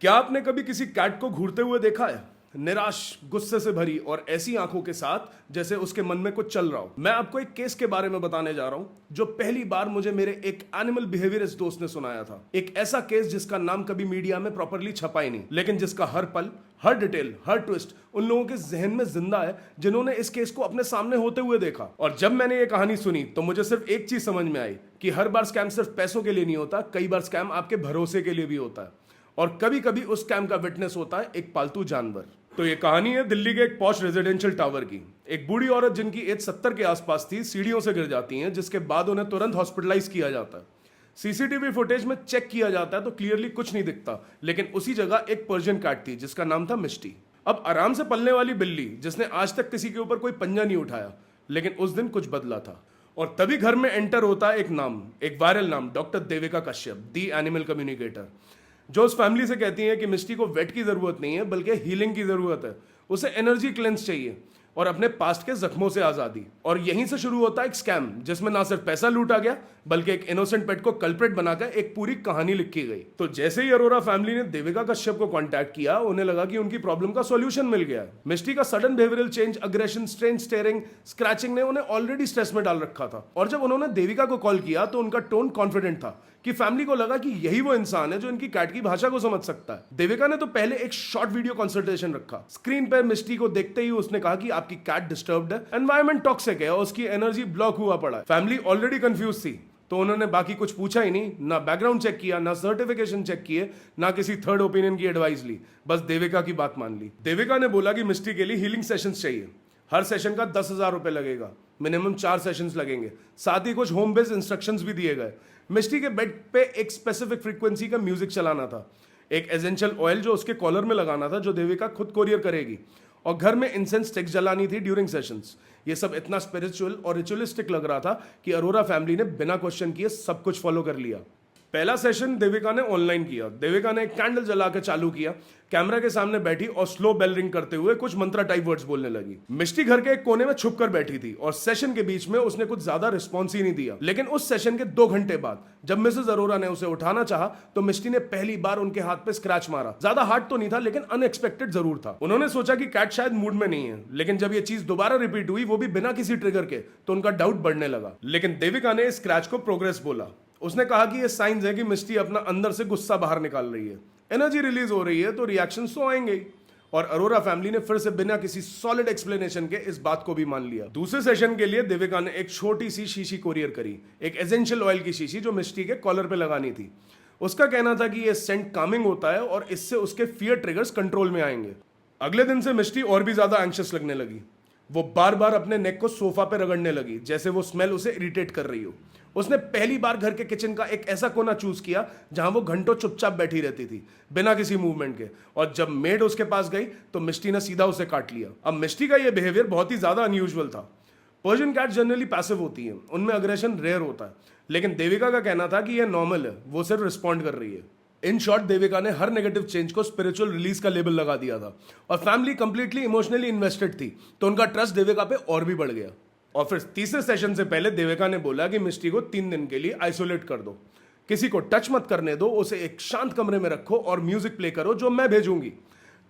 क्या आपने कभी किसी कैट को घूरते हुए देखा है? निराश, गुस्से से भरी और ऐसी आंखों के साथ जैसे उसके मन में कुछ चल रहा हो। मैं आपको एक केस के बारे में बताने जा रहा हूं जो पहली बार मुझे मेरे एक एनिमल बिहेवियरिस्ट दोस्त ने सुनाया था। एक ऐसा केस जिसका नाम कभी मीडिया में प्रॉपरली छपा ही नहीं, लेकिन जिसका हर पल, हर डिटेल, हर ट्विस्ट उन लोगों के जहन में जिंदा है जिन्होंने इस केस को अपने सामने होते हुए देखा। और जब मैंने ये कहानी सुनी तो मुझे सिर्फ एक चीज समझ में आई कि हर बार स्कैम सिर्फ पैसों के लिए नहीं होता, कई बार स्कैम आपके भरोसे के लिए भी होता है। और कभी कभी उस स्कैम का विटनेस होता है एक पालतू जानवर। तो ये कहानी है दिल्ली के एक पॉश रेजिडेंशियल टावर की। एक बूढ़ी औरत जिनकी एज 70 के आसपास थी, सीढ़ियों से गिर जाती हैं, जिसके बाद उन्हें तुरंत हॉस्पिटलाइज किया जाता है। सीसीटीवी फुटेज में चेक किया जाता है तो क्लियरली कुछ नहीं दिखता, लेकिन उसी जगह एक पर्शियन कैट थी जिसका नाम था मिस्टी। अब आराम से पलने वाली बिल्ली जिसने आज तक किसी के ऊपर कोई पंजा नहीं उठाया, लेकिन उस दिन कुछ बदला था। और तभी घर में एंटर होता है एक नाम, एक वायरल नाम, doctor Devika Kashyap, the animal communicator, जो उस फैमिली से कहती हैं कि मिस्टी को वेट की जरूरत नहीं है बल्कि हीलिंग की जरूरत है। उसे एनर्जी क्लेंस चाहिए और अपने पास्ट के जख्मों से आजादी। और यहीं से शुरू होता है एक स्कैम जिसमें ना सिर्फ पैसा लूटा गया बल्कि एक इनोसेंट पेट को कल्प्रेट बनाकर एक पूरी कहानी लिखी गई। तो जैसे ही अरोरा फैमिली ने देविका कश्यप को कांटेक्ट किया, उन्हें लगा कि उनकी प्रॉब्लम का सॉल्यूशन मिल गया। मिस्टी का sudden behavioural change, aggression, strange steering, scratching ने उन्हें ऑलरेडी स्ट्रेस में डाल रखा था। और जब उन्होंने देविका को कॉल किया तो उनका टोन कॉन्फिडेंट था कि फैमिली को लगा कि यही वो इंसान है जो इनकी कैट की भाषा को समझ सकता है। देविका ने तो पहले एक शॉर्ट वीडियो कंसल्टेशन रखा। स्क्रीन पर मिस्टी को देखते ही उसने कहा कि आपकी कैट डिस्टर्ब्ड है, एनवायरनमेंट टॉक्सिक है और उसकी एनर्जी ब्लॉक हुआ पड़ा है। फैमिली ऑलरेडी कंफ्यूज थी, तो उन्होंने बाकी कुछ पूछा ही नहीं, ना बैकग्राउंड चेक किया, ना सर्टिफिकेशन चेक किए, ना किसी थर्ड ओपिनियन की एडवाइस ली, बस देविका की बात मान ली। देविका ने बोला कि मिस्टी के लिए हीलिंग सेशंस चाहिए, हर सेशन का 10,000 रुपए लगेगा, मिनिमम 4 सेशंस लगेंगे, साथ ही कुछ होम बेस्ड इंस्ट्रक्शंस भी दिए गए। मिस्टी के बेड पे एक स्पेसिफिक फ्रीक्वेंसी का म्यूजिक चलाना था, एक एसेंशियल ऑयल जो उसके कॉलर में लगाना था जो देविका खुद कोरियर करेगी, और घर में इंसेंस स्टिक्स जलानी थी ड्यूरिंग सेशंस। ये सब इतना स्पिरिचुअल और रिचुअलिस्टिक लग रहा था कि अरोरा फैमिली ने बिना क्वेश्चन किए सब कुछ फॉलो कर लिया। पहला सेशन देविका ने ऑनलाइन किया। देविका ने एक कैंडल जलाकर चालू किया, कैमरा के सामने बैठी और स्लो बेल रिंग करते हुए कुछ मंत्रा टाइप वर्ड्स बोलने लगी। मिस्टी घर के एक कोने में छुप कर बैठी थी और सेशन के बीच में उसने कुछ ज्यादा रिस्पॉन्स ही नहीं दिया। लेकिन उस सेशन के 2 घंटे बाद जब मिसेस अरोरा ने उसे उठाना चाहा तो मिस्टी ने पहली बार उनके हाथ पे स्क्रैच मारा। ज्यादा हार्ड तो नहीं था, लेकिन अनएक्सपेक्टेड जरूर था। उन्होंने सोचा कि कैट शायद मूड में नहीं है, लेकिन जब ये चीज दोबारा रिपीट हुई, वो भी बिना किसी ट्रिगर के, तो उनका डाउट बढ़ने लगा। लेकिन देविका ने इस स्क्रैच को प्रोग्रेस बोला। उसने कहा कि ये साइंस है कि मिस्टी अपना अंदर से गुस्सा बाहर निकाल रही है, एनर्जी रिलीज हो रही है, तो रिएक्शन तो आएंगे ही। और अरोरा फैमिली ने फिर से बिना किसी सॉलिड एक्सप्लेनेशन के इस बात को भी मान लिया। दूसरे सेशन के लिए देविका ने एक छोटी सी शीशी कोरियर करी, एक एसेंशियल ऑयल की शीशी जो मिस्टी के कॉलर पे लगानी थी। उसका कहना था कि ये सेंट कामिंग होता है और इससे उसके फियर ट्रिगर्स कंट्रोल में आएंगे। अगले दिन से मिस्टी और भी ज्यादा एंग्शियस लगने लगी। वो बार बार अपने नेक को सोफा पे रगड़ने लगी जैसे वो स्मेल उसे इरिटेट कर रही हो। उसने पहली बार घर के किचन का एक ऐसा कोना चूज किया जहां वो घंटों चुपचाप बैठी रहती थी बिना किसी मूवमेंट के। और जब मेड उसके पास गई तो मिस्टी ने सीधा उसे काट लिया। अब मिस्टी का यह बिहेवियर बहुत ही ज्यादा अनयूजुअल था। पर्शियन कैट जनरली पैसिव होती है, उनमें अग्रेशन रेयर होता है, लेकिन देविका का कहना था कि यह नॉर्मल है, वो सिर्फ रिस्पॉन्ड कर रही है। इन शॉर्ट, देविका ने हर नेगेटिव चेंज को स्पिरिचुअल रिलीज का लेबल लगा दिया था और फैमिली कंप्लीटली इमोशनली इन्वेस्टेड थी, तो उनका ट्रस्ट देविका पे और भी बढ़ गया। और फिर तीसरे सेशन से पहले देविका ने बोला कि मिस्टी को 3 दिन के लिए आइसोलेट कर दो, किसी को टच मत करने दो, उसे एक शांत कमरे में रखो और म्यूजिक प्ले करो जो मैं भेजूंगी।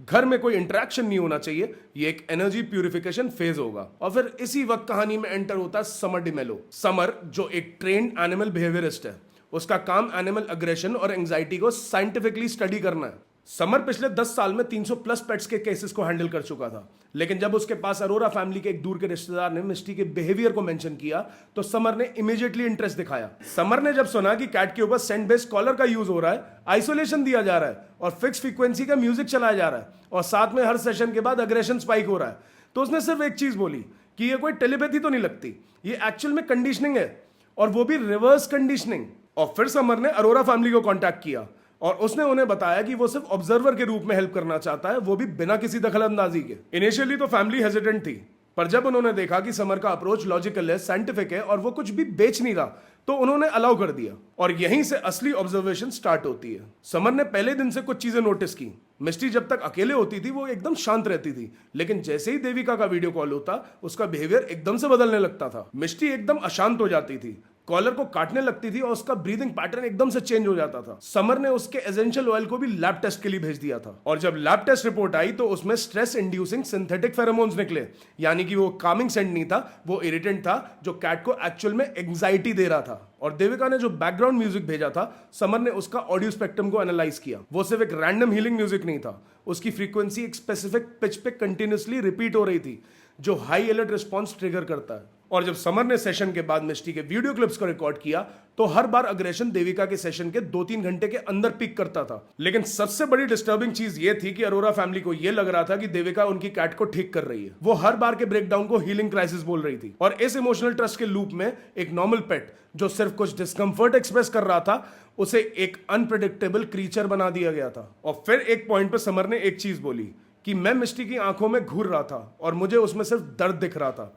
घर में कोई इंटरेक्शन नहीं होना चाहिए, ये एक एनर्जी प्यूरिफिकेशन फेज होगा। और फिर इसी वक्त कहानी में एंटर होता है समर डिमेलो। समर जो एक ट्रेन्ड एनिमल बिहेवियरिस्ट है, उसका काम एनिमल अग्रेशन और एंजाइटी को साइंटिफिकली स्टडी करना है। समर पिछले 10 साल में 300 प्लस पेट्स के केसेस को हैंडल कर चुका था, लेकिन जब उसके पास अरोरा फैमिली के एक दूर के रिश्तेदार ने मिस्टी के बिहेवियर को मेंशन किया तो समर ने इमीडिएटली इंटरेस्ट दिखाया। समर ने जब सुना कि कैट के ऊपर सेंट बेस्ड कॉलर का यूज हो रहा है, आइसोलेशन दिया जा रहा है और फिक्स फ्रीक्वेंसी का म्यूजिक चलाया जा रहा है और साथ में हर सेशन के बाद अग्रेशन स्पाइक हो रहा है, तो उसने सिर्फ एक चीज बोली कि ये कोई टेलीपैथी तो नहीं लगती, ये एक्चुअल में कंडीशनिंग है, और वो भी रिवर्स कंडीशनिंग। और फिर समर ने अरोरा फैमिली को कांटेक्ट किया और उसने उन्हें बताया कि वो सिर्फ ऑब्जर्वर के रूप में हेल्प करना चाहता है, वो भी बिना किसी दखलंदाजी के। इनिशियली तो फैमिली हेजिटेंट थी, पर जब उन्होंने देखा कि समर का अप्रोच लॉजिकल है, साइंटिफिक है और वो कुछ भी बेच नहीं रहा, तो उन्होंने अलाउ कर दिया। और यहीं से असली ऑब्जर्वेशन स्टार्ट होती है। समर ने पहले दिन से कुछ चीजें नोटिस की। मिस्टी जब तक अकेले होती थी वो एकदम शांत रहती थी, लेकिन जैसे ही देविका का वीडियो कॉल होता उसका बिहेवियर एकदम से बदलने लगता था। मिस्टी एकदम अशांत हो जाती थी, कॉलर को काटने लगती थी और उसका ब्रीदिंग पैटर्न एकदम से चेंज हो जाता था। समर ने उसके एसेंशियल ऑयल को भी लैब टेस्ट के लिए भेज दिया था और जब लैब टेस्ट रिपोर्ट आई तो उसमें स्ट्रेस इंड्यूसिंग सिंथेटिक फेरोमोन्स निकले, यानी कि वो कामिंग सेंट नहीं था, वो इरिटेंट था जो कैट को एक्चुअल में एंग्जाइटी दे रहा था। और देविका ने जो बैकग्राउंड म्यूजिक भेजा था, समर ने उसका ऑडियो स्पेक्ट्रम को एनालाइज किया। वो सिर्फ एक रैंडम हीलिंग म्यूजिक नहीं था, उसकी फ्रीक्वेंसी एक स्पेसिफिक पिच पे कंटिन्यूअसली रिपीट हो रही थी जो हाई अलर्ट रिस्पॉन्स ट्रिगर करता है। और जब समर ने सेशन के बाद मिस्टी के वीडियो क्लिप्स को रिकॉर्ड किया तो हर बार अग्रेशन देविका के सेशन के 2-3 घंटे के अंदर पीक करता था। लेकिन सबसे बड़ी डिस्टर्बिंग चीज ये थी कि अरोरा फैमिली को ये लग रहा था कि देविका उनकी कैट को ठीक कर रही है। वो हर बार के ब्रेकडाउन को हीलिंग क्राइसिस बोल रही थी और इस इमोशनल ट्रस्ट के लूप में एक नॉर्मल पेट जो सिर्फ कुछ डिस्कंफर्ट एक्सप्रेस कर रहा था, उसे एक अनप्रेडिक्टेबल क्रीचर बना दिया गया था। और फिर एक पॉइंट पर समर ने एक चीज बोली कि मैं मिस्टी की आंखों में घूर रहा था और मुझे उसमें सिर्फ दर्द दिख रहा था।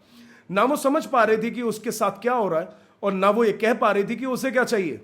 ना वो समझ पा रही थी कि उसके साथ क्या हो रहा है और ना वो ये कह पा रही थी कि उसे क्या चाहिए।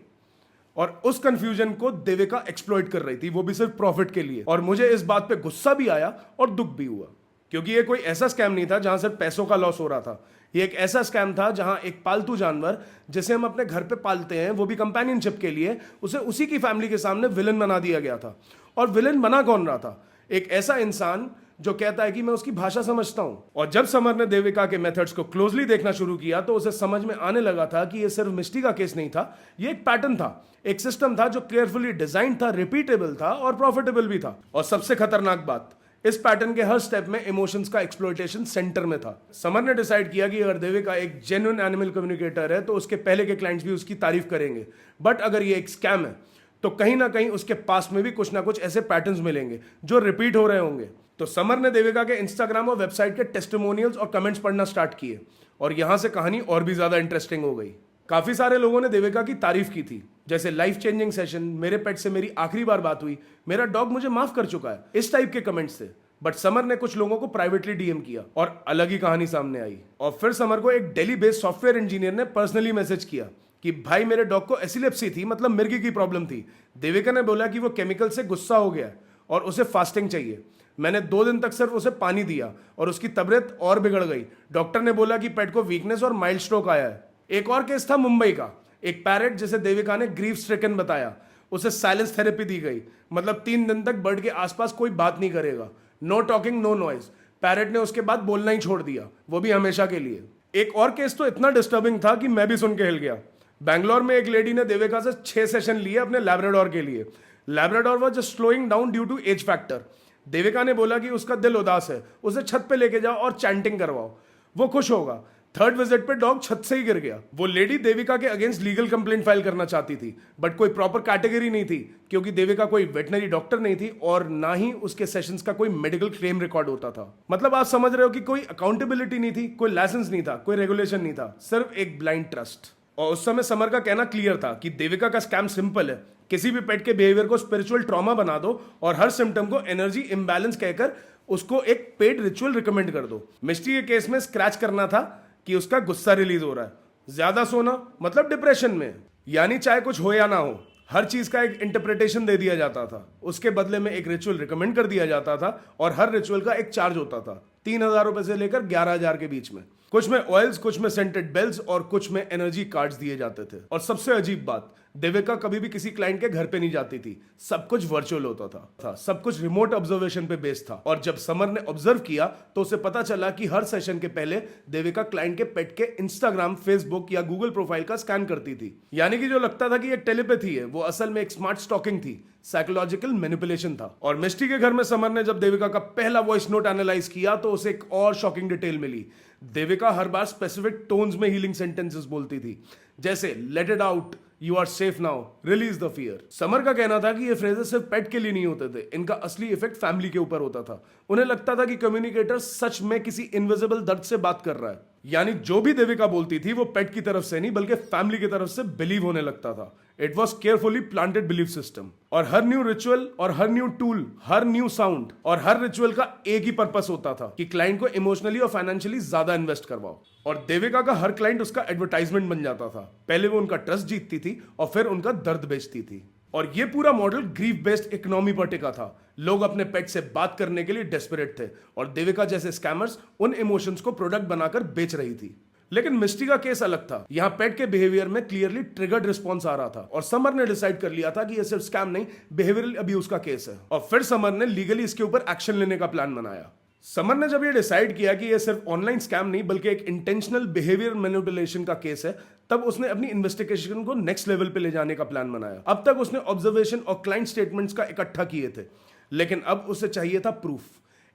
और उस कंफ्यूजन को देविका एक्सप्लॉइट कर रही थी, वो भी सिर्फ प्रॉफिट के लिए। और मुझे इस बात पे गुस्सा भी आया और दुख भी हुआ, क्योंकि ये कोई ऐसा स्कैम नहीं था जहां सिर्फ पैसों का लॉस हो रहा था। ये एक ऐसा स्कैम था जहां एक पालतू जानवर जिसे हम अपने घर पे पालते हैं, वो भी कंपेनियनशिप के लिए, उसे उसी की फैमिली के सामने विलन बना दिया गया था। और विलन बना कौन रहा था? एक ऐसा इंसान जो कहता है कि मैं उसकी भाषा समझता हूं। और जब समर ने देविका के मेथड्स को क्लोजली देखना शुरू किया तो उसे समझ में आने लगा था कि यह सिर्फ मिस्टी का केस नहीं था, ये एक पैटर्न था, एक सिस्टम था जो केयरफुली डिजाइन था, रिपीटेबल था और प्रॉफिटेबल भी था। और सबसे खतरनाक बात, इस पैटर्न के हर स्टेप में इमोशंस का एक्सप्लॉयटेशन सेंटर में था। समर ने डिसाइड किया कि अगर देविका एक जेन्युइन एनिमल कम्युनिकेटर है तो उसके पहले के क्लाइंट्स भी उसकी तारीफ करेंगे, बट अगर ये एक स्कैम है तो कहीं ना कहीं उसके पास में भी कुछ ना कुछ ऐसे पैटर्न्स मिलेंगे जो रिपीट हो रहे होंगे। तो समर ने देविका के इंस्टाग्राम और वेबसाइट के टेस्टिमोनियल्स और कमेंट्स पढ़ना स्टार्ट किए और यहां से कहानी और भी ज्यादा इंटरेस्टिंग हो गई। काफी सारे लोगों ने देविका की तारीफ की थी, जैसे लाइफ चेंजिंग सेशन, मेरे पेट से मेरी आखिरी बार बात हुई, मेरा डॉग मुझे माफ कर चुका है, इस टाइप के कमेंट्स थे। बट समर ने कुछ लोगों को प्राइवेटली डीएम किया और अलग ही कहानी सामने आई। और फिर समर को एक दिल्ली बेस्ड सॉफ्टवेयर इंजीनियर ने पर्सनली मैसेज किया कि भाई मेरे डॉग को एसिलेप्सी थी, मतलब मिर्गी की प्रॉब्लम थी। देविका ने बोला कि वो केमिकल से गुस्सा हो गया और उसे फास्टिंग चाहिए। मैंने 2 दिन तक सिर्फ उसे पानी दिया और उसकी तबीयत और बिगड़ गई। डॉक्टर ने बोला कि पेट को वीकनेस और माइल्ड स्ट्रोक आया है। एक और केस था मुंबई का, एक पैरेट जिसे देविका ने ग्रीफ स्ट्रिकन बताया, उसे साइलेंस थेरेपी दी गई, मतलब 3 दिन तक बर्ड के आसपास कोई बात नहीं करेगा, no talking no noise. Parrot ने उसके बाद बोलना ही छोड़ दिया, वो भी हमेशा के लिए। एक और केस तो इतना डिस्टर्बिंग था कि मैं भी सुन के हिल गया। बैंगलोर में एक लेडी ने देविका से 6 सेशन लिए अपने लैब्राडोर के लिए। Labrador was just slowing down due to age factor. Devika ने बोला कि उसका दिल उदास है, उसे छत पे लेके जाओ और चैंटिंग करवाओ, वो खुश होगा। 3rd विजिट पे डॉग छत से ही गिर गया। वो लेडी देविका के अगेंस्ट लीगल कंप्लेंट फाइल करना चाहती थी, बट कोई प्रॉपर कैटेगरी नहीं थी, क्योंकि देविका कोई वेटनरी डॉक्टर नहीं थी और ना ही उसके सेशंस का कोई मेडिकल क्लेम रिकॉर्ड होता था। मतलब आप समझ रहे हो कि कोई अकाउंटेबिलिटी नहीं थी, कोई लाइसेंस नहीं था, कोई रेगुलेशन नहीं था, सिर्फ एक ब्लाइंड ट्रस्ट। और उस समय समर का कहना क्लियर था कि देविका का स्कैम सिंपल है, किसी भी पेट के बिहेवियर को स्पिरिचुअल ट्रॉमा बना दो और हर सिम्टम को एनर्जी इम्बैलेंस कहकर उसको एक पेड रिचुअल रिकमेंड कर दो। मिस्टी के केस में स्क्रैच करना था कि उसका गुस्सा रिलीज हो रहा है, ज्यादा सोना मतलब डिप्रेशन में, यानी चाहे कुछ हो या ना हो, हर चीज का एक इंटरप्रिटेशन दे दिया जाता था। उसके बदले में एक रिचुअल रिकमेंड कर दिया जाता था और हर रिचुअल का एक चार्ज होता था, 3000 रुपए से लेकर 11000 के बीच में। कुछ में ऑयल्स, कुछ में सेंटेड बेल्स और कुछ में एनर्जी कार्ड्स दिए जाते थे। और सबसे अजीब बात, देविका कभी भी किसी क्लाइंट के घर पे नहीं जाती थी, सब कुछ वर्चुअल होता था, सब कुछ रिमोट ऑब्जर्वेशन पे बेस्ड था। और जब समर ने ऑब्जर्व किया तो उसे पता चला कि हर सेशन के पहले देविका क्लाइंट के पेट के इंस्टाग्राम, फेसबुक या गूगल प्रोफाइल का स्कैन करती थी। यानी कि जो लगता था कि ये टेलीपैथी है, वो असल में एक स्मार्ट स्टॉकिंग थी, साइकोलॉजिकल मैनिपुलेशन था। और मिस्टी के घर में समर ने जब देविका का पहला वॉइस नोट एनालाइज किया तो उसे एक और शॉकिंग डिटेल मिली। देविका हर बार स्पेसिफिक टोन्स में हीलिंग सेंटेंसेस बोलती थी, जैसे let it out, you are safe now, release the fear. Samar का कहना था कि ये फ्रेजेस सिर्फ पेट के लिए नहीं होते थे, इनका असली इफेक्ट फैमिली के ऊपर होता था। उन्हें लगता था कि कम्युनिकेटर सच में किसी इनविजिबल दर्द से बात कर रहा है, यानी जो भी देविका बोलती थी वो पेट की तरफ से नहीं बल्कि फैमिली की तरफ से बिलीव होने लगता था। It was carefully planted belief system. और हर न्यू रिचुअल और हर न्यू टूल, हर न्यू साउंड और हर रिचुअल का एक ही पर्पस होता था कि क्लाइंट को इमोशनली और फाइनेंशियली ज्यादा इन्वेस्ट करवाओ। और देविका का हर क्लाइंट उसका एडवर्टाइजमेंट बन जाता था। पहले वो उनका ट्रस्ट जीतती थी और फिर उनका दर्द बेचती थी। और ये पूरा मॉडल ग्रीफ बेस्ड इकोनॉमी पर टिका था। लोग अपने पेट से बात करने के लिए डेस्परेट थे और देविका जैसे स्कैमर्स उन इमोशंस को प्रोडक्ट बनाकर बेच रही थी। लेकिन मिस्टी का केस अलग था। यहाँ पेट के बिहेवियर में क्लियरली ट्रिगर्ड रिस्पॉन्स आ रहा था और समर ने डिसाइड कर लिया था कि ये सिर्फ स्कैम नहीं, बिहेवियरल अब्यूज का केस है। और फिर समर ने लीगली इसके ऊपर एक्शन लेने का प्लान बनाया। समर ने जब ये डिसाइड किया कि ये सिर्फ ऑनलाइन स्कैम नहीं बल्कि एक इंटेंशनल बिहेवियर मैनिपुलेशन का केस है, तब उसने अपनी इन्वेस्टिगेशन को नेक्स्ट लेवल पे ले जाने का प्लान बनाया। अब तक उसने ऑब्जर्वेशन और क्लाइंट स्टेटमेंट्स का इकट्ठा किए थे, लेकिन अब उसे चाहिए था प्रूफ,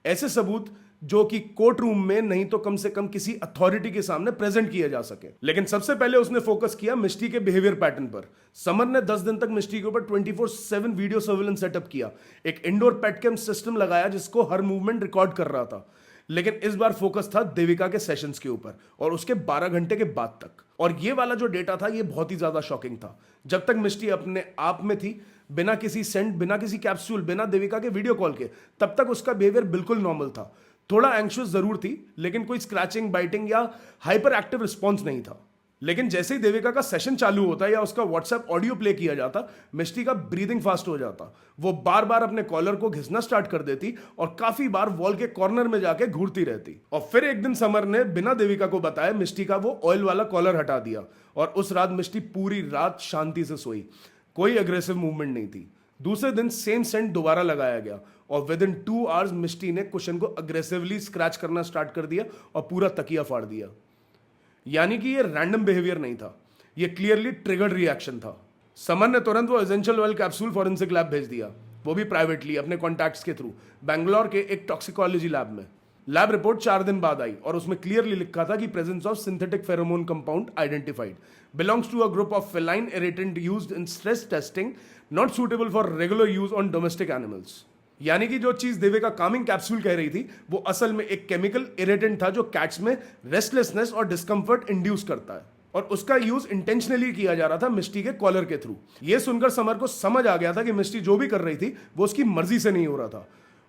ऐसे सबूत जो कि कोर्ट रूम में नहीं तो कम से कम किसी अथॉरिटी के सामने प्रेजेंट किए जा सके। लेकिन सबसे पहले उसने फोकस किया मिस्टी के बिहेवियर पैटर्न पर। समर ने 10 दिन तक मिस्टी के ऊपर 24/7 वीडियो सर्विलेंस सेटअप किया, एक इंडोर पेट कैम सिस्टम लगाया जिसको हर मूवमेंट रिकॉर्ड कर रहा था। लेकिन इस बार फोकस था देविका के सेशंस के ऊपर और उसके 12 घंटे के बाद तक। और ये वाला जो डेटा था ये बहुत ही ज्यादा शॉकिंग था। जब तक मिस्टी अपने आप में थी, बिना किसी सेंट, बिना किसी कैप्सूल, बिना देविका के वीडियो कॉल के, तब तक उसका बिहेवियर बिल्कुल नॉर्मल था। थोड़ा एंग्शियस जरूर थी, लेकिन कोई स्क्रैचिंग, बाइटिंग या हाइपर एक्टिव रिस्पॉन्स नहीं था। लेकिन जैसे ही देविका का सेशन चालू होता या उसका व्हाट्सएप ऑडियो प्ले किया जाता, मिस्टी का ब्रीदिंग फास्ट हो जाता। वो बार बार अपने कॉलर को घिसना स्टार्ट कर देती और काफी बार वॉल के कॉर्नर में जाके घूरती रहती। और फिर एक दिन समर ने बिना देविका को बताए मिस्टी का वो ऑयल वाला कॉलर हटा दिया और उस रात मिस्टी पूरी रात शांति से सोई। कोई अग्रेसिव मूवमेंट नहीं थी। दूसरे दिन सेम सेंट दोबारा लगाया गया और विद इन 2 आवर्स मिस्टी ने कुशन को अग्रेसिवली स्क्रैच करना स्टार्ट कर दिया और पूरा तकिया फाड़ दिया। यानी कि ये रैंडम बिहेवियर नहीं था, ये क्लियरली ट्रिगर्ड रिएक्शन था। समर ने तुरंत वो essential oil capsule forensic lab भेज दिया, वो भी प्राइवेटली अपने कॉन्टैक्ट्स के थ्रू, बैंगलोर के एक टॉक्सिकोलॉजी लैब में। लैब रिपोर्ट 4 दिन बाद आई और उसमें क्लियरली लिखा था कि presence of synthetic pheromone compound identified, belongs to a group of feline irritant used in stress testing, not suitable for regular use on domestic animals. यानी कि जो चीज देविका कामिंग कैप्सूल कह रही थी वो असल में एक केमिकल इरिटेंट था जो कैट्स में रेस्टलेसनेस और डिस्कंफर्ट इंड्यूस करता है, और उसका यूज इंटेंशनली किया जा रहा था मिस्टी के कॉलर के थ्रू। यह सुनकर समर को समझ आ गया था कि मिस्टी जो भी कर रही थी वो उसकी मर्जी से नहीं हो रहा था,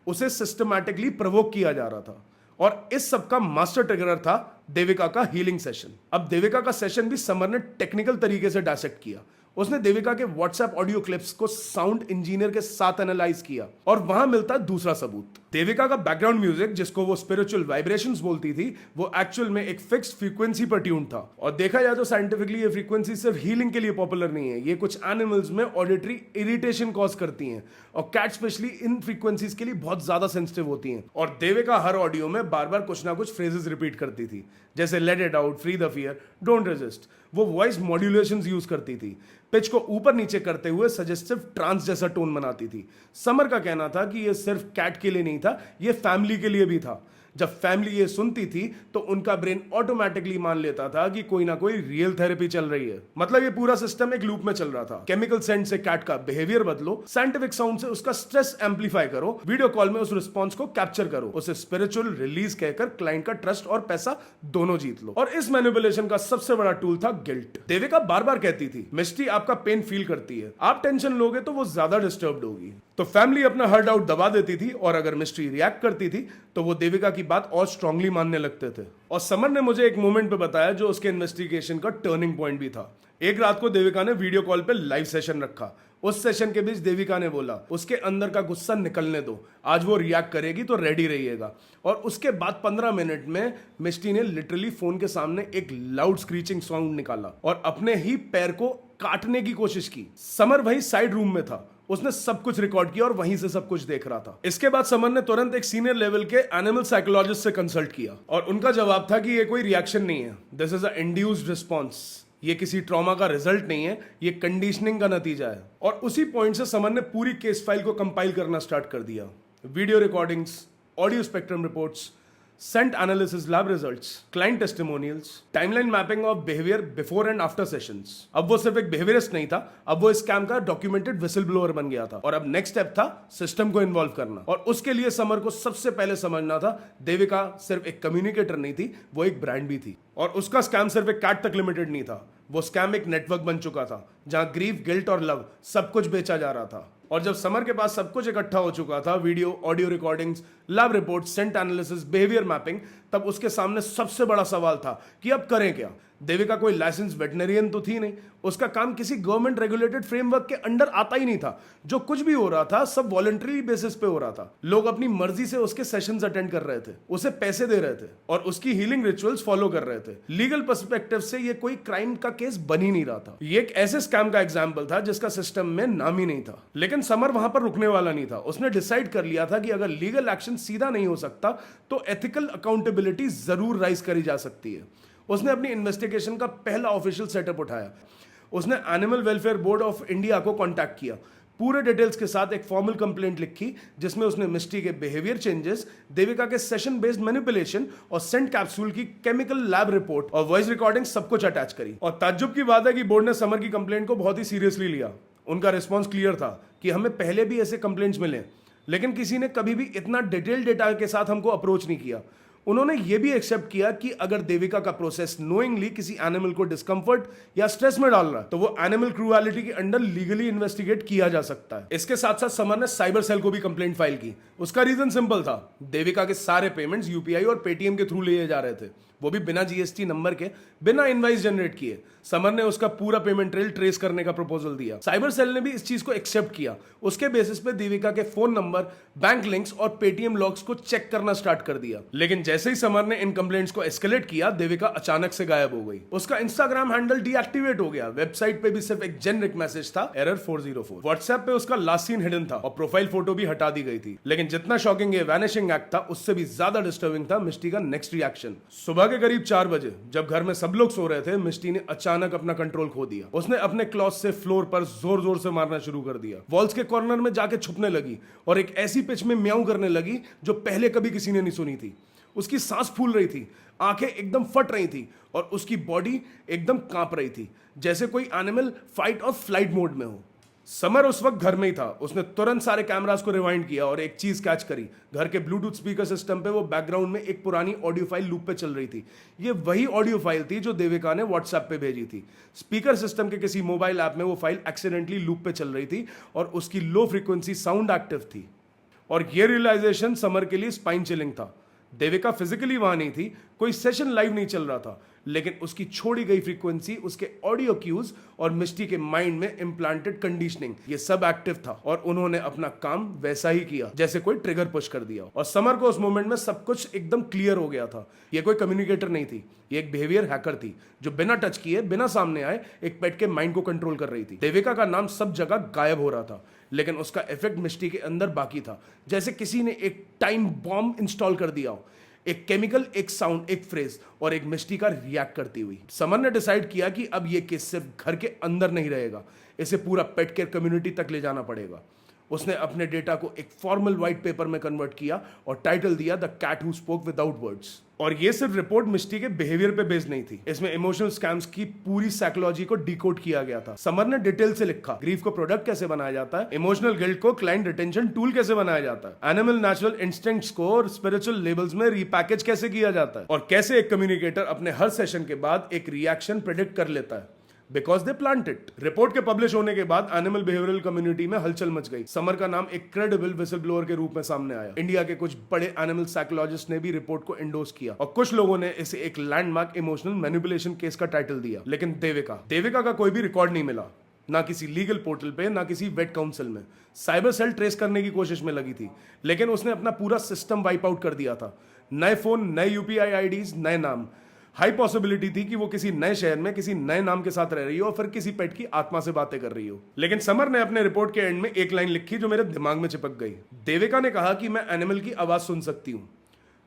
उसे सिस्टमैटिकली प्रोवोक किया जा रहा था। और इस सब का मास्टर ट्रिगर था देविका का हीलिंग सेशन। अब देविका का सेशन भी समर ने टेक्निकल तरीके से डायसेक्ट किया। उसने देविका के व्हाट्सएप ऑडियो क्लिप्स को साउंड इंजीनियर के साथ एनालाइज किया और वहां मिलता दूसरा सबूत। देविका का बैकग्राउंड म्यूजिक, जिसको वो स्पिरिचुअल वाइब्रेशंस बोलती थी, वो एक्चुअल में एक फिक्स्ड फ्रीक्वेंसी पर ट्यून था। और देखा जाए तो साइंटिफिकली ये फ्रीक्वेंसी सिर्फ हीलिंग के लिए पॉपुलर नहीं है, ये कुछ एनिमल्स में ऑडिटरी इरिटेशन कॉज करती हैं और कैट स्पेशली इन फ्रीक्वेंसीज के लिए बहुत ज्यादा सेंसिटिव होती हैं। और देविका हर ऑडियो में बार बार कुछ ना कुछ फ्रेजेस रिपीट करती थी, जैसे let it out, free the fear, don't resist. वो वॉइस मॉड्यूलेशंस यूज करती थी, पिच को ऊपर नीचे करते हुए सजेस्टिव ट्रांस जैसा टोन बनाती थी। समर का कहना था कि ये सिर्फ कैट के लिए नहीं था, ये फैमिली के लिए भी था। जब फैमिली ये सुनती थी तो उनका ब्रेन ऑटोमेटिकली मान लेता था कि कोई ना कोई रियल थेरेपी चल रही है। मतलब ये पूरा सिस्टम एक लूप में चल रहा था। केमिकल सेंट से कैट का बिहेवियर बदलो, साइंटिफिक साउंड से उसका स्ट्रेस एम्पलीफाई करो, वीडियो कॉल में उस रिस्पॉन्स को कैप्चर करो, उसे स्पिरिचुअल रिलीज कहकर क्लाइंट का ट्रस्ट और पैसा दोनों जीत लो। और इस मैनिपुलेशन का सबसे बड़ा टूल था गिल्ट। देविका बार बार कहती थी मिस्टी आपका पेन फील करती है, आप टेंशन लोगे तो वो ज्यादा डिस्टर्ब्ड होगी। तो फैमिली अपना हर्ट आउट दबा देती थी और अगर मिस्ट्री रिएक्ट करती थी तो वो देविका की बात और स्ट्रांगली मानने लगते थे। और समर ने मुझे एक मोमेंट पे बताया जो उसके इन्वेस्टिगेशन का टर्निंग पॉइंट भी था। एक रात को देविका ने वीडियो कॉल पे लाइव सेशन रखा। उस सेशन के बीच देविका ने बोला उसके अंदर का गुस्सा निकलने दो, आज वो रिएक्ट करेगी तो रेडी रहिएगा। और उसके बाद 15 मिनट में मिस्टी ने लिटरली फोन के सामने एक लाउड स्क्रीचिंग साउंड निकाला और अपने ही पैर को काटने की कोशिश की। समर वही साइड रूम में था, उसने सब कुछ रिकॉर्ड किया और वहीं से सब कुछ देख रहा था। इसके बाद समर ने तुरंत एक सीनियर लेवल के एनिमल साइकोलॉजिस्ट से कंसल्ट किया और उनका जवाब था कि ये कोई रिएक्शन नहीं है, this is a induced response, ये किसी ट्रॉमा का रिजल्ट नहीं है, ये कंडीशनिंग का नतीजा है। और उसी पॉइंट से समर ने पूरी केस फाइल को कंपाइल करना स्टार्ट कर दिया। Video recordings, audio spectrum reports, scent analysis lab results, client testimonials, timeline mapping of behaviour before and after sessions. अब वो सिर्फ एक बिहेवियरिस्ट नहीं था, अब वो स्कैम का डॉक्यूमेंटेड विसल ब्लोअर बन गया था। और अब नेक्स्ट स्टेप था सिस्टम को इन्वॉल्व करना। और उसके लिए समर को सबसे पहले समझना था देविका सिर्फ एक कम्युनिकेटर नहीं थी, वो एक ब्रांड भी थी। और उसका स्कैम सिर्फ एक कैट तक लिमिटेड नहीं था, वो स्कैम एक नेटवर्क बन चुका था जहां ग्रीफ, गिल्ट और लव सब कुछ बेचा जा रहा था। और जब समर के पास सब कुछ इकट्ठा हो चुका था, video, audio recordings, lab report, scent analysis, behaviour mapping, तब उसके सामने सबसे बड़ा सवाल था कि अब करें क्या। देविका कोई लाइसेंस वेटनरियन तो थी नहीं, उसका काम किसी गवर्नमेंट रेगुलेटेड फ्रेमवर्क के अंडर आता ही नहीं था। जो कुछ भी हो रहा था सब वॉलंटरी बेसिस पे हो रहा था। लोग अपनी मर्जी से उसके सेशंस अटेंड कर रहे थे, उसे पैसे दे रहे थे और उसकी हीलिंग रिचुअल्स फॉलो कर रहे थे। लीगल पर्सपेक्टिव से ये कोई क्राइम का केस बन ही नहीं रहा था। ये एक ऐसे स्कैम का एग्जाम्पल था जिसका सिस्टम में नाम ही नहीं था। लेकिन समर वहां पर रुकने वाला नहीं था। उसने डिसाइड कर लिया था कि अगर लीगल एक्शन सीधा नहीं हो सकता तो एथिकल अकाउंटेबिलिटी जरूर राइज करी जा सकती है। उसने अपनी इन्वेस्टिगेशन का पहला ऑफिशियल सेटअप उठाया। उसने animal welfare board of India को कांटेक्ट किया, पूरे डिटेल्स के साथ एक फॉर्मल कंप्लेंट लिखी जिसमें उसने मिस्टी के बिहेवियर चेंजेस, देविका के सेशन बेस्ड मैनिपुलेशन और सेंट कैप्सूल की केमिकल लैब रिपोर्ट और वॉइस रिकॉर्डिंग सब कुछ अटैच करी। और ताज्जुब की बात है कि बोर्ड ने समर की कंप्लेंट को बहुत ही सीरियसली लिया। उनका रिस्पॉन्स क्लियर था कि हमें पहले भी ऐसे कंप्लेंट्स मिले, लेकिन किसी ने कभी भी इतना डिटेल डेटा के साथ हमको अप्रोच नहीं किया। उन्होंने यह भी एक्सेप्ट किया कि अगर देविका का प्रोसेस नोइंगली किसी एनिमल को डिस्कंफर्ट या स्ट्रेस में डाल रहा है तो वो एनिमल क्रूएलिटी के अंडर लीगली इन्वेस्टिगेट किया जा सकता है। इसके साथ साथ समर ने साइबर सेल को भी कंप्लेंट फाइल की। उसका रीजन सिंपल था, देविका के सारे पेमेंट्स यूपीआई और पेटीएम के थ्रू लिए जा रहे थे, वो भी बिना जीएसटी नंबर के, बिना इनवाइस जनरेट किए। समर ने उसका पूरा पेमेंट ट्रेल ट्रेस करने का प्रपोजल दिया। साइबर सेल ने भी इस चीज को एक्सेप्ट किया। उसके बेसिस पे देविका के फोन नंबर, बैंक लिंक्स और पेटीएम लॉग्स को चेक करना स्टार्ट कर दिया। लेकिन जैसे ही समर ने इन कंप्लेंट्स को एस्केलेट किया, देविका अचानक से गायब हो गई। उसका इंस्टाग्राम हैंडल डीएक्टिवेट हो गया। वेबसाइट पे भी सिर्फ एक जेनरिक मैसेज था, एरर 404। व्हाट्सएप पे उसका लास्ट सीन हिडन था और प्रोफाइल फोटो भी हटा दी गई थी। लेकिन जितना शॉकिंग ये वैनिशिंग एक्ट था, उससे भी ज्यादा डिस्टर्बिंग था मिस्टी का नेक्स्ट रिएक्शन। सुबह के करीब 4 बजे जब घर में सब लोग सो रहे थे, मिस्टी ने अचानक अपना कंट्रोल खो दिया। उसने अपने क्लॉथ से फ्लोर पर जोर जोर से मारना शुरू कर दिया। वॉल्स के कॉर्नर में जाके छुपने लगी और एक ऐसी पिच में म्याऊं करने लगी जो पहले कभी किसी ने नहीं सुनी थी। उसकी सांस फूल रही थी, आंखें एकदम फट रही थी और उसकी बॉडी एकदम कांप रही थी, जैसे कोई एनिमल फाइट और फ्लाइट मोड में हो। समर उस वक्त घर में ही था। उसने तुरंत सारे कैमरास को रिवाइंड किया और एक चीज कैच करी। घर के ब्लूटूथ स्पीकर सिस्टम पे वो बैकग्राउंड में एक पुरानी ऑडियो फाइल लूप पे चल रही थी। ये वही ऑडियो फाइल थी जो देविका ने व्हाट्सएप पे भेजी थी। स्पीकर सिस्टम के किसी मोबाइल ऐप में वो फाइल एक्सीडेंटली लूप पे चल रही थी और उसकी लो फ्रीक्वेंसी साउंड एक्टिव थी। और ये रियलाइजेशन समर के लिए स्पाइन चिलिंग था। देविका फिजिकली वहां नहीं थी, कोई सेशन लाइव नहीं चल रहा था, लेकिन उसकी छोड़ी गई फ्रीक्वेंसी, उसके ऑडियो क्यूज और मिस्टी के माइंड में इम्प्लांटेड कंडीशनिंग, ये सब एक्टिव था। और उन्होंने अपना काम वैसा ही किया जैसे कोई ट्रिगर पुश कर दिया। और समर को उस मोमेंट में सब कुछ एकदम क्लियर हो गया था। ये कोई कम्युनिकेटर नहीं थी, ये एक बिहेवियर हैकर थी जो बिना टच किए, बिना सामने आए एक पेट के माइंड को कंट्रोल कर रही थी। देविका का नाम सब जगह गायब हो रहा था, लेकिन उसका इफेक्ट मिस्टी के अंदर बाकी था, जैसे किसी ने एक टाइम बॉम्ब इंस्टॉल कर दिया हो। एक केमिकल, एक साउंड, एक फ्रेज और एक मिस्टी का रिएक्ट करती हुई। समर ने डिसाइड किया कि अब ये केस सिर्फ घर के अंदर नहीं रहेगा, इसे पूरा पेट केयर कम्युनिटी तक ले जाना पड़ेगा। उसने अपने डेटा को एक फॉर्मल व्हाइट पेपर में कन्वर्ट किया और टाइटल दिया the cat who spoke without words. और ये सिर्फ रिपोर्ट मिस्टी के बिहेवियर पे बेस्ड नहीं थी, इसमें इमोशनल स्कैम्स की पूरी साइकोलॉजी को डिकोड किया गया था। समर ने डिटेल से लिखा, ग्रीफ को प्रोडक्ट कैसे बनाया जाता है, इमोशनल गिल्ट को क्लाइंट रिटेंशन टूल कैसे बनाया जाता है, एनिमल नेचुरल इंस्टिंक्ट्स को और स्पिरिचुअल लेवल्स में रीपैकेज कैसे किया जाता है, और कैसे एक कम्युनिकेटर अपने हर सेशन के बाद एक रिएक्शन प्रेडिक्ट कर लेता है because they plant it. Report के पब्लिश होने के बाद एनिमल बिहेवियरल कम्युनिटी में हलचल मच गई। समर का नाम एक क्रेडिबल विसल ब्लोअर के रूप में सामने आया। इंडिया के कुछ बड़े एनिमल साइकोलॉजिस्ट ने भी रिपोर्ट को एंडोर्स किया और कुछ लोगों ने इसे एक लैंडमार्क इमोशनल मैनिपुलेशन केस का टाइटल दिया। लेकिन देविका का कोई भी रिकॉर्ड नहीं मिला, ना किसी लीगल पोर्टल पे, ना किसी वेट काउंसिल में। साइबर सेल ट्रेस करने की कोशिश में लगी थी, लेकिन उसने अपना पूरा सिस्टम वाइप आउट कर दिया था। नए फोन, नए यूपीआई आईडीज, नए नाम। हाई पॉसिबिलिटी थी कि वो किसी नए शहर में किसी नए नाम के साथ रह रही हो और फिर किसी पेट की आत्मा से बातें कर रही हो। लेकिन समर ने अपने रिपोर्ट के एंड में एक लाइन लिखी जो मेरे दिमाग में चिपक गई। देविका ने कहा कि मैं एनिमल की आवाज सुन सकती हूं।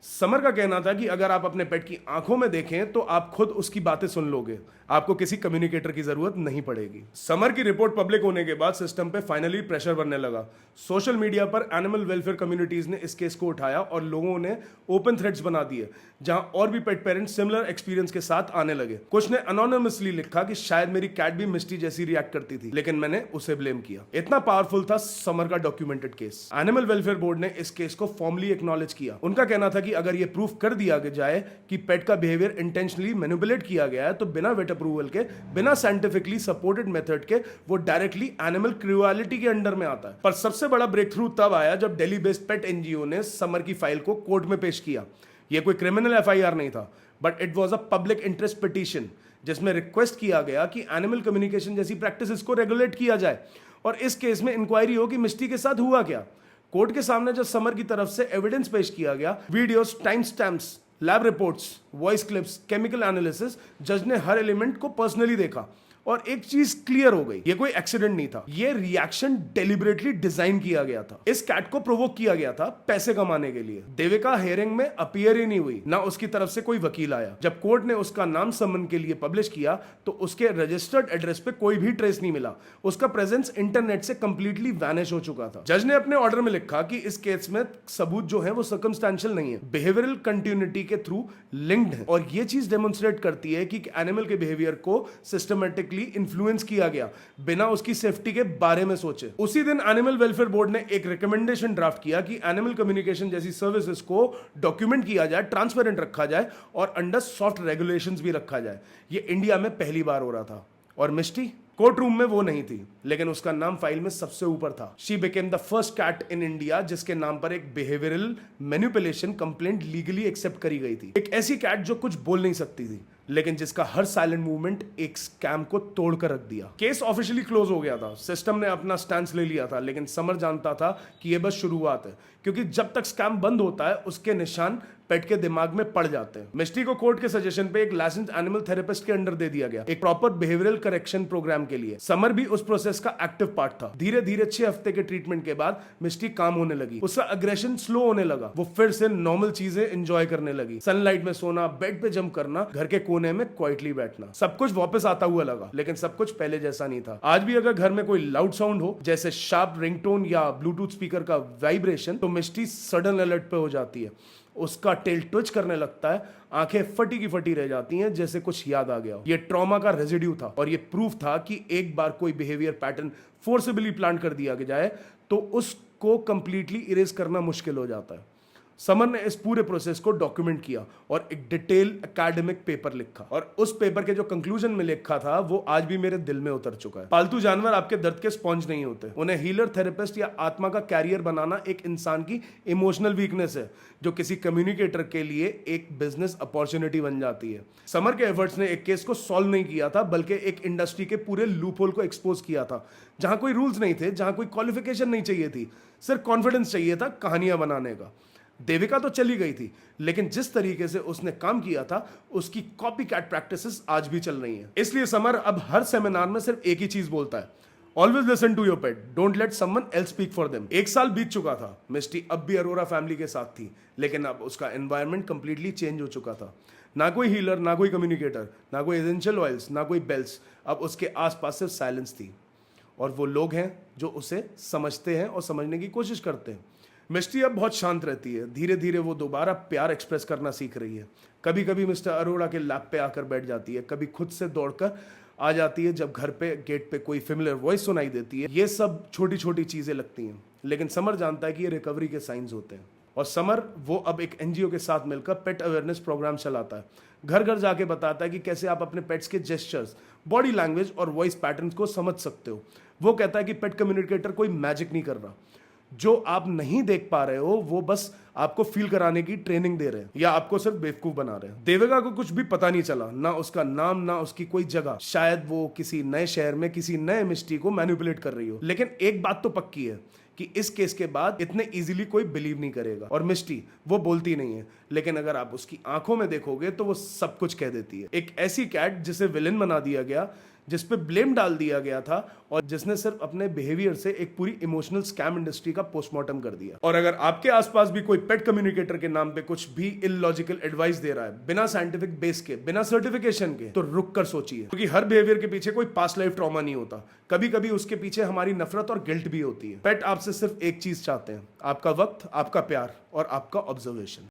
समर का कहना था कि अगर आप अपने पेट की आंखों में देखें तो आप खुद उसकी बातें सुन लोगे, आपको किसी कम्युनिकेटर की जरूरत नहीं पड़ेगी। समर की रिपोर्ट पब्लिक होने के बाद सिस्टम पे फाइनली प्रेशर बनने लगा। सोशल मीडिया पर एनिमल वेलफेयर कम्युनिटीज ने इस केस को उठाया और लोगों ने ओपन थ्रेड्स बना दिए जहां और भी पेट पेरेंट्स सिमिलर एक्सपीरियंस के साथ आने लगे। कुछ ने अनोनिमसली लिखा कि शायद मेरी कैट भी मिस्टी जैसी रिएक्ट करती थी, लेकिन मैंने उसे ब्लेम किया। इतना पावरफुल था समर का documented case. Animal welfare board ने इस केस को फॉर्मली एक्नॉलेज किया। उनका कहना था कि अगर ये प्रूफ कर दिया जाए कि पेट का बिहेवियर इंटेंशनली मैनिपुलेट किया गया है तो बिना वेट अप्रूवल के, बिना साइंटिफिकली सपोर्टेड मेथड के, वो डायरेक्टली एनिमल क्रूएलिटी के अंडर में आता है। पर सबसे बड़ा ब्रेक थ्रू तब आया जब दिल्ली बेस्ड पेट एनजीओ ने समर की फाइल को कोर्ट में पेश किया। यह कोई क्रिमिनल एफआईआर नहीं था, but it was a public interest petition, जिसमें रिक्वेस्ट किया गया कि एनिमल कम्युनिकेशन जैसी प्रैक्टिसेस को रेगुलेट किया जाए और इस केस में इंक्वायरी हो कि मिस्टी के साथ हुआ क्या। कोर्ट के सामने जब समर की तरफ से एविडेंस पेश किया गया, videos, time stamps, lab reports, voice clips, chemical analysis, जज ने हर एलिमेंट को पर्सनली देखा और एक चीज क्लियर हो गई, ये कोई एक्सीडेंट नहीं था, ये रिएक्शन डेलिबरेटली डिजाइन किया गया था। इस कैट को प्रोवोक किया गया था पैसे कमाने के लिए। देविका हियरिंग में अपीयर ही नहीं हुई, ना उसकी तरफ से कोई वकील आया। जब कोर्ट ने उसका नाम समन के लिए पब्लिश किया तो उसके रजिस्टर्ड एड्रेस पे कोई भी ट्रेस नहीं मिला, उसका प्रेजेंस इंटरनेट से कंप्लीटली वैनिश हो चुका था। जज ने अपने ऑर्डर में लिखा कि इस केस में सबूत जो है वो सर्कमस्टेंशियल नहीं है, बिहेवियरल कंटिन्यूटी के थ्रू लिंक्ड है, और ये चीज डेमोन्स्ट्रेट करती है कि एनिमल के बिहेवियर को सिस्टमेटिकली इन्फ्लुएंस किया गया बिना उसकी सेफ्टी के बारे में सोचे। उसी दिन एनिमल वेलफेयर बोर्ड ने एक रिकमेंडेशन ड्राफ्ट किया कि एनिमल कम्युनिकेशन जैसी सर्विसेज को डॉक्यूमेंट किया जाए, ट्रांसपेरेंट रखा जाए और अंडर सॉफ्ट रेगुलेशंस भी रखा जाए। ये इंडिया में पहली बार हो रहा था। और मिस्टी कोर्ट रूम में वो नहीं थी, लेकिन उसका नाम फाइल में सबसे ऊपर था। She became the first cat in India जिसके नाम पर एक behavioural manipulation complaint legally accept करी गई थी। एक ऐसी कैट जो कुछ बोल नहीं सकती थी, लेकिन जिसका हर साइलेंट मूवमेंट एक स्कैम को तोड़कर रख दिया। केस ऑफिशियली क्लोज हो गया था, सिस्टम ने अपना स्टैंड ले लिया था, लेकिन समर जानता था कि यह बस शुरुआत है, क्योंकि जब तक स्कैम बंद होता है उसके निशान पेट के दिमाग में पड़ जाते हैं। मिस्टी को कोर्ट के सजेशन पे एक लाइसेंस्ड एनिमल थेरेपिस्ट के अंडर दे दिया गया, एक प्रॉपर बिहेवियरल करेक्शन प्रोग्राम के लिए। समर भी उस प्रोसेस का एक्टिव पार्ट था। धीरे धीरे 6 हफ्ते के ट्रीटमेंट के बाद मिस्टी काम होने लगी, उसका अग्रेशन स्लो होने लगा, वो फिर से नॉर्मल चीजें एंजॉय करने लगी। सनलाइट में सोना, बेड पे जंप करना, घर के कोने में क्वाइटली बैठना, सब कुछ वापस आता हुआ लगा, लेकिन सब कुछ पहले जैसा नहीं था। आज भी अगर घर में कोई लाउड साउंड हो, जैसे शार्प रिंगटोन या ब्लूटूथ स्पीकर का वाइब्रेशन, तो मिस्टी सडन अलर्ट पे हो जाती है। उसका टेल ट्विच करने लगता है, आंखें फटी की फटी रह जाती हैं जैसे कुछ याद आ गया हो। ये ट्रॉमा का रेजिड्यू था और ये प्रूफ था कि एक बार कोई बिहेवियर पैटर्न फोर्सिबली प्लान कर दिया जाए तो उसको कंप्लीटली इरेज करना मुश्किल हो जाता है। समर ने इस पूरे प्रोसेस को डॉक्यूमेंट किया और एक डिटेल एकेडमिक पेपर लिखा, और उस पेपर के जो कंक्लूजन में लिखा था वो आज भी मेरे दिल में उतर चुका है। पालतू जानवर आपके दर्द के स्पॉन्ज नहीं होते, उन्हें हीलर, थेरेपिस्ट या आत्मा का कैरियर बनाना एक इंसान की इमोशनल वीकनेस है, जो किसी कम्युनिकेटर के लिए एक बिजनेस अपॉर्चुनिटी बन जाती है। समर के एफर्ट्स ने एक केस को सॉल्व नहीं किया था, बल्कि एक इंडस्ट्री के पूरे लूपहोल को एक्सपोज किया था, जहां कोई रूल्स नहीं थे, जहां कोई क्वालिफिकेशन नहीं चाहिए थी, सिर्फ कॉन्फिडेंस चाहिए था कहानियां बनाने का। देविका तो चली गई थी, लेकिन जिस तरीके से उसने काम किया था उसकी कॉपी कैट प्रैक्टिसेस आज भी चल रही हैं। इसलिए समर अब हर सेमिनार में सिर्फ एक ही चीज बोलता है, always listen to your pet, don't let someone else speak for them. 1 साल बीत चुका था, मिस्टी अब भी अरोरा फैमिली के साथ थी, लेकिन अब उसका एनवायरनमेंट कंप्लीटली चेंज हो चुका था। ना कोई हीलर, ना कोई कम्युनिकेटर, ना कोई एसेंशियल ऑयल्स, ना कोई बेल्स, अब उसके आसपास सिर्फ साइलेंस थी, और वो लोग हैं जो उसे समझते हैं और समझने की कोशिश करते हैं। मिस्टी अब बहुत शांत रहती है, धीरे धीरे वो दोबारा प्यार एक्सप्रेस करना सीख रही है। कभी कभी मिस्टर अरोड़ा के लैप पे आकर बैठ जाती है, कभी खुद से दौड़कर आ जाती है जब घर पे गेट पे कोई फेमिलियर वॉइस सुनाई देती है। ये सब छोटी छोटी चीजें लगती हैं, लेकिन समर जानता है कि ये रिकवरी के साइंस होते हैं। और समर वो अब एक एनजीओ के साथ मिलकर पेट अवेयरनेस प्रोग्राम चलाता है, घर घर जाके बताता है कि कैसे आप अपने पेट्स के जेस्चर्स, बॉडी लैंग्वेज और वॉइस पैटर्न्स को समझ सकते हो। वो कहता है कि पेट कम्युनिकेटर कोई मैजिक नहीं कर रहा, जो आप नहीं देख पा रहे हो वो बस आपको फील कराने की ट्रेनिंग दे रहे हैं या आपको सिर्फ बेवकूफ बना रहे हैं। देविका को कुछ भी पता नहीं चला, ना उसका नाम, ना उसकी कोई जगह। शायद वो किसी नए शहर में किसी नए मिस्टी को मैनिपुलेट कर रही हो, लेकिन एक बात तो पक्की है कि इस केस के बाद इतने इजीली कोई बिलीव नहीं करेगा। और मिस्टी वो बोलती नहीं है, लेकिन अगर आप उसकी आंखों में देखोगे तो वो सब कुछ कह देती है। एक ऐसी कैट जिसे विलेन बना दिया गया, जिस पे ब्लेम डाल दिया गया था, और जिसने सिर्फ अपने बिहेवियर से एक पूरी इमोशनल स्कैम इंडस्ट्री का पोस्टमार्टम कर दिया। और अगर आपके आसपास भी कोई पेट कम्युनिकेटर के नाम पे कुछ भी इलॉजिकल एडवाइस दे रहा है, बिना साइंटिफिक बेस के, बिना सर्टिफिकेशन के, तो रुक कर सोचिए, क्योंकि हर बिहेवियर के पीछे कोई पास्ट लाइफ ट्रॉमा नहीं होता। कभी कभी उसके पीछे हमारी नफरत और गिल्ट भी होती है। पेट आपसे सिर्फ एक चीज चाहते हैं, आपका वक्त, आपका प्यार और आपका ऑब्जर्वेशन।